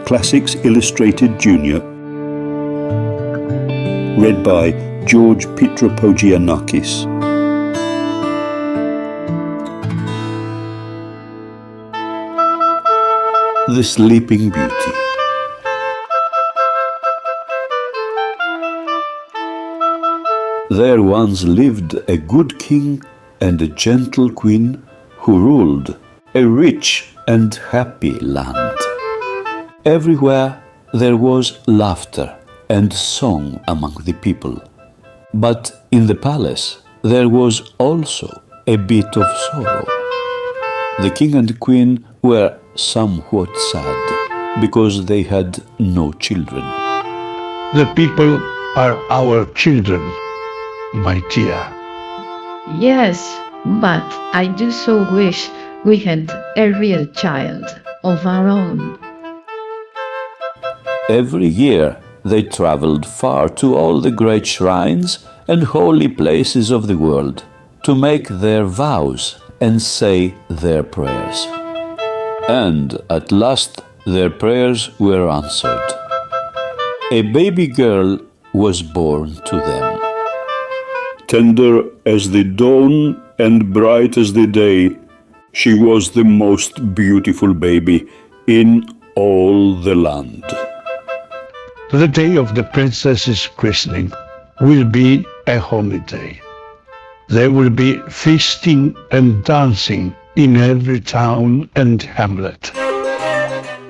Classics Illustrated Junior. Read by George Pitropogiannakis. The Sleeping Beauty. There once lived a good king and a gentle queen who ruled a rich and happy land. Everywhere there was laughter and song among the people. But in the palace there was also a bit of sorrow. The king and queen were somewhat sad because they had no children. The people are our children, my dear. Yes, but I do so wish we had a real child of our own. Every year they traveled far to all the great shrines and holy places of the world to make their vows and say their prayers. And at last their prayers were answered. A baby girl was born to them. Tender as the dawn and bright as the day, she was the most beautiful baby in all the land. The day of the princess's christening will be a holiday. There will be feasting and dancing in every town and hamlet.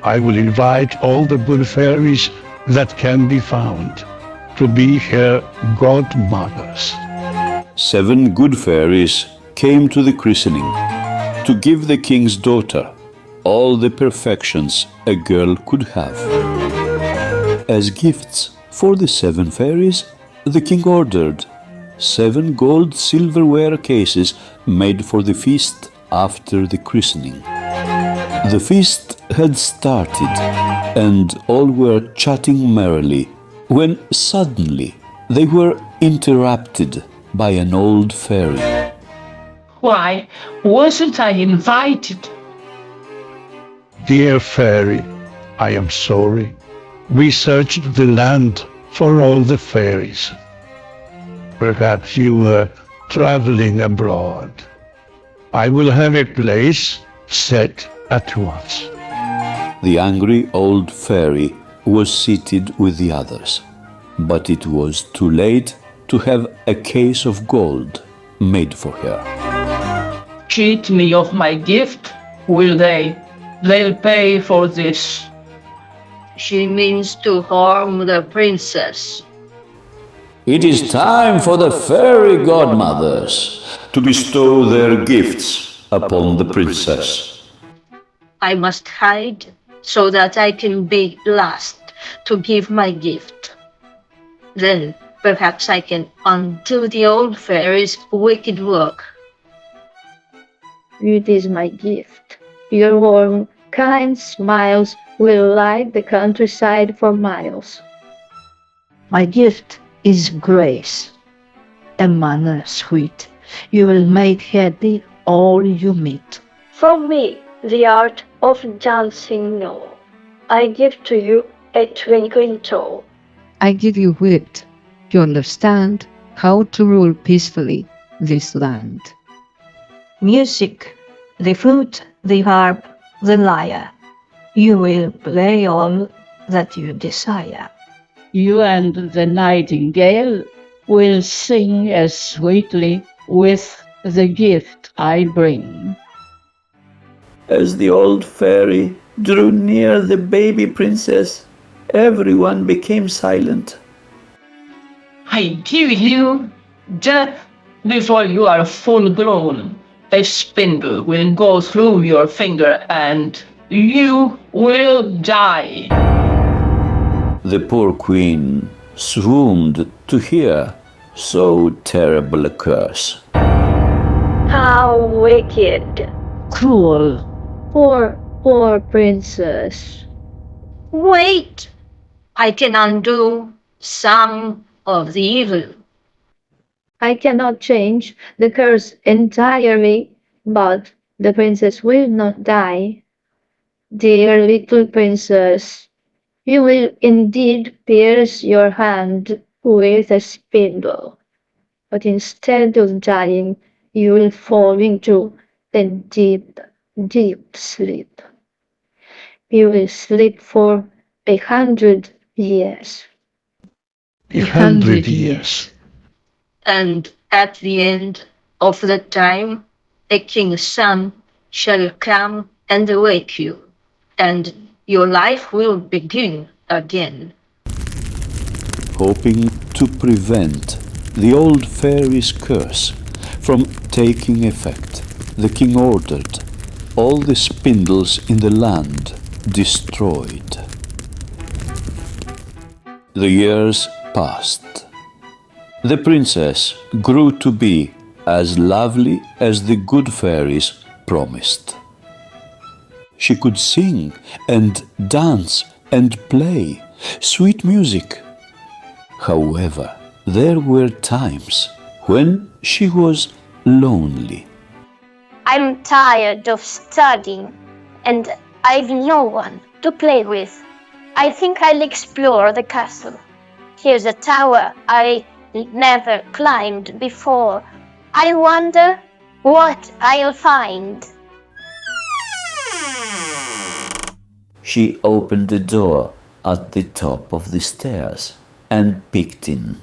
I will invite all the good fairies that can be found to be her godmothers. 7 good fairies came to the christening to give the king's daughter all the perfections a girl could have. As gifts for the 7 fairies, the king ordered 7 gold silverware cases made for the feast after the christening. The feast had started, and all were chatting merrily, when suddenly they were interrupted by an old fairy. Why wasn't I invited? Dear fairy, I am sorry. We searched the land for all the fairies. Perhaps you were traveling abroad. I will have a place set at once. The angry old fairy was seated with the others, but it was too late to have a case of gold made for her. Cheat me of my gift, will they? They'll pay for this. She means to harm the princess. It is time for the fairy godmothers to bestow their gifts upon the princess. I must hide so that I can be last to give my gift. Then perhaps I can undo the old fairy's wicked work. It is my gift. Your warm, kind smiles will light the countryside for miles. My gift is grace, a manner sweet. You will make happy all you meet. From me, the art of dancing no. I give to you a twinkling toe. I give you wit to understand how to rule peacefully this land. Music, the flute, the harp, the lyre. You will play all that you desire. You and the nightingale will sing as sweetly with the gift I bring. As the old fairy drew near the baby princess, everyone became silent. I give you death before you are full grown. A spindle will go through your finger and you will die. The poor queen swooned to hear so terrible a curse. How wicked! Cruel. Poor princess. Wait! I can undo some of the evil. I cannot change the curse entirely, but the princess will not die. Dear little princess, You will indeed pierce your hand with a spindle, but instead of dying, you will fall into a deep, deep sleep. You will sleep for 100 years. 100 years. And at the end of that time, a king's son shall come and awake you, and your life will begin again. Hoping to prevent the old fairy's curse from taking effect, the king ordered all the spindles in the land destroyed. The years passed. The princess grew to be as lovely as the good fairies promised. She could sing and dance and play sweet music. However, there were times when she was lonely. I'm tired of studying, and I've no one to play with. I think I'll explore the castle. Here's a tower I never climbed before. I wonder what I'll find. She opened the door at the top of the stairs and peeked in.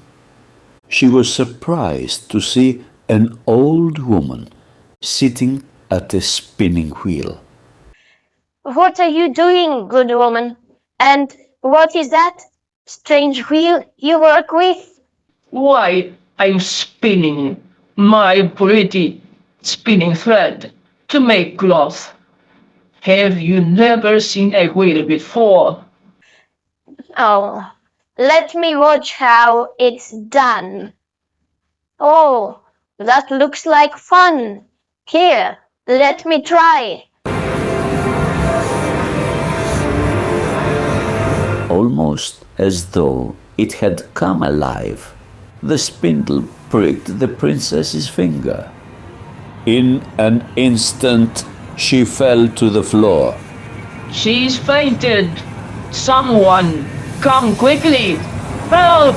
She was surprised to see an old woman sitting at a spinning wheel. What are you doing, good woman? And what is that strange wheel you work with? Why, I'm spinning my pretty spinning thread to make cloth. Have you never seen a wheel before? Oh, let me watch how it's done. Oh, that looks like fun. Here, let me try. Almost as though it had come alive, the spindle pricked the princess's finger. In an instant, she fell to the floor. She's fainted. Someone, come quickly. Help!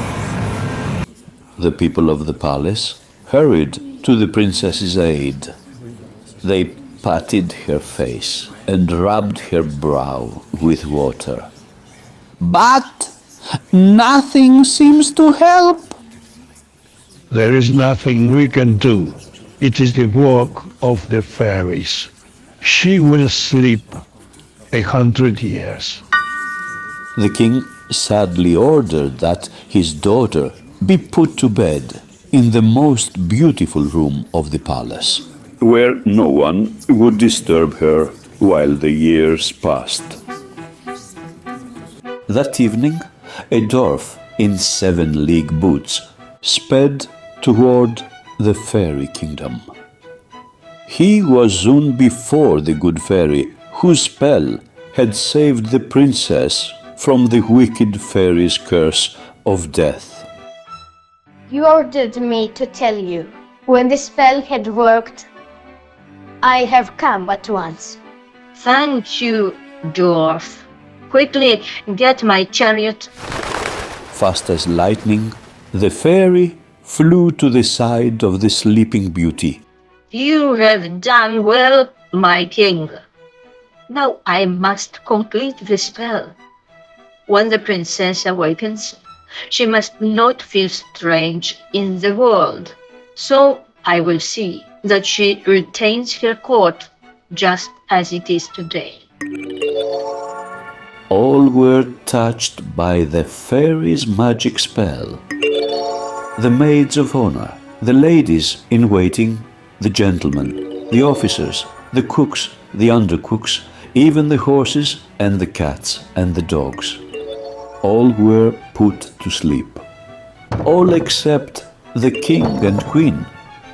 The people of the palace hurried to the princess's aid. They patted her face and rubbed her brow with water. But nothing seems to help. There is nothing we can do. It is the work of the fairies. She will sleep 100 years. The king sadly ordered that his daughter be put to bed in the most beautiful room of the palace, where no one would disturb her while the years passed. That evening, a dwarf in 7-league boots sped toward the fairy kingdom. He was soon before the good fairy, whose spell had saved the princess from the wicked fairy's curse of death. You ordered me to tell you. When the spell had worked, I have come at once. Thank you, dwarf. Quickly get my chariot. Fast as lightning, the fairy flew to the side of the sleeping beauty. You have done well, my king. Now I must complete the spell. When the princess awakens, she must not feel strange in the world. So I will see that she retains her court just as it is today. All were touched by the fairy's magic spell. The maids of honor, the ladies in waiting, the gentlemen, the officers, the cooks, the undercooks, even the horses and the cats and the dogs. All were put to sleep. All except the king and queen,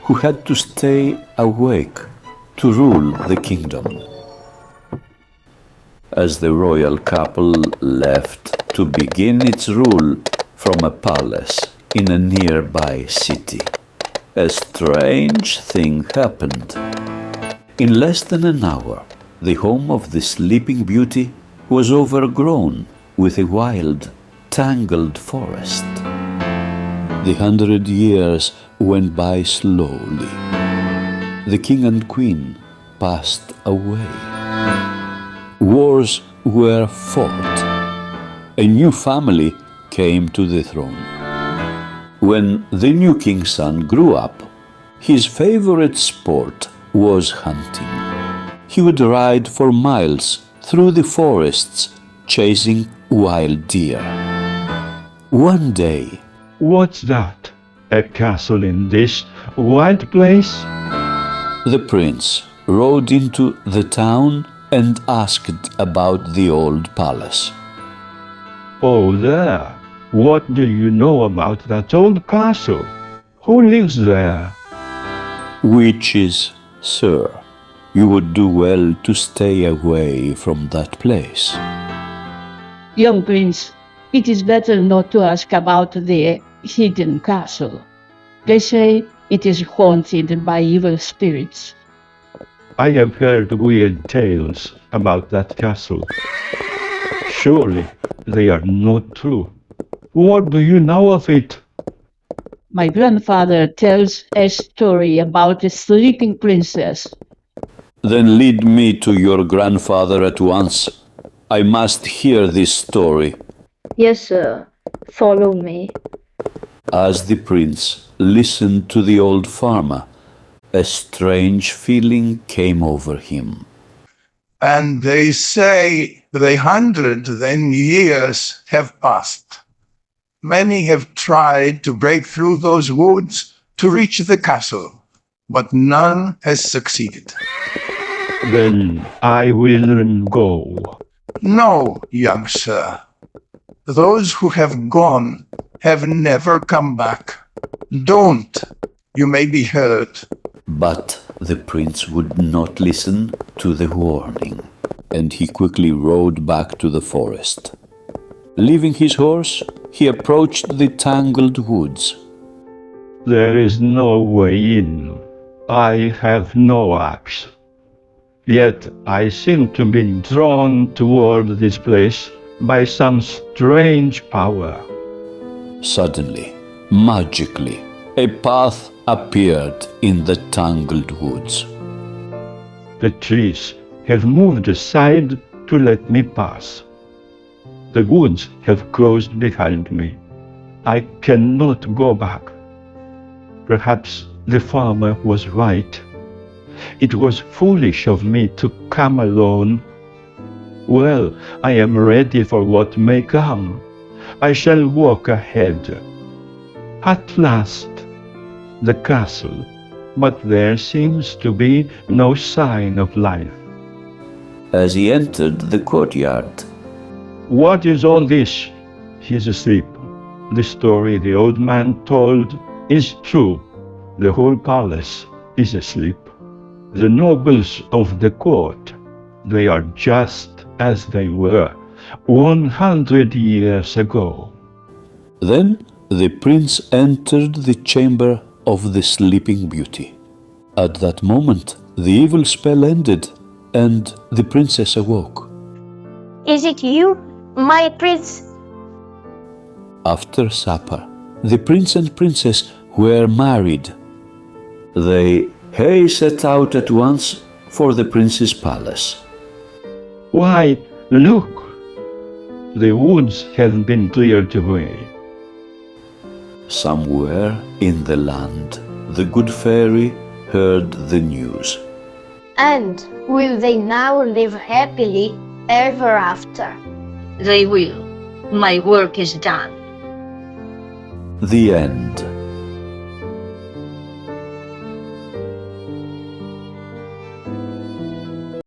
who had to stay awake to rule the kingdom. As the royal couple left to begin its rule from a palace in a nearby city, a strange thing happened. In less than an hour, the home of the Sleeping Beauty was overgrown with a wild, tangled forest. The 100 years went by slowly. The king and queen passed away. Wars were fought. A new family came to the throne. When the new king's son grew up, his favorite sport was hunting. He would ride for miles through the forests, chasing wild deer. One day, What's that? A castle in this wild place? the prince rode into the town and asked about the old palace. Oh, there. What do you know about that old castle? Who lives there? Witches, sir. You would do well to stay away from that place. Young prince, it is better not to ask about the hidden castle. They say it is haunted by evil spirits. I have heard weird tales about that castle. Surely they are not true. What do you know of it? My grandfather tells a story about a sleeping princess. Then lead me to your grandfather at once. I must hear this story. Yes, sir. Follow me. As the prince listened to the old farmer, a strange feeling came over him. And they say the 100 then years have passed. Many have tried to break through those woods to reach the castle, but none has succeeded. Then I will go. No, young sir. Those who have gone have never come back. Don't. You may be hurt. But the prince would not listen to the warning, and he quickly rode back to the forest. Leaving his horse, he approached the tangled woods. There is no way in. I have no axe. Yet I seem to be drawn toward this place by some strange power. Suddenly, magically, a path appeared in the tangled woods. The trees have moved aside to let me pass. The woods have closed behind me. I cannot go back. Perhaps the farmer was right. It was foolish of me to come alone. Well, I am ready for what may come. I shall walk ahead. At last, the castle, but there seems to be no sign of life. As he entered the courtyard, What is all this? He is asleep. The story the old man told is true. The whole palace is asleep. The nobles of the court, they are just as they were 100 years ago. then the prince entered the chamber of the sleeping beauty. At that moment, the evil spell ended, and the princess awoke. Is it you, my prince? After supper, the prince and princess were married. They set out at once for the prince's palace. Why, look! The woods have been cleared away. Somewhere in the land, the good fairy heard the news. And will they now live happily ever after? They will. My work is done. The end.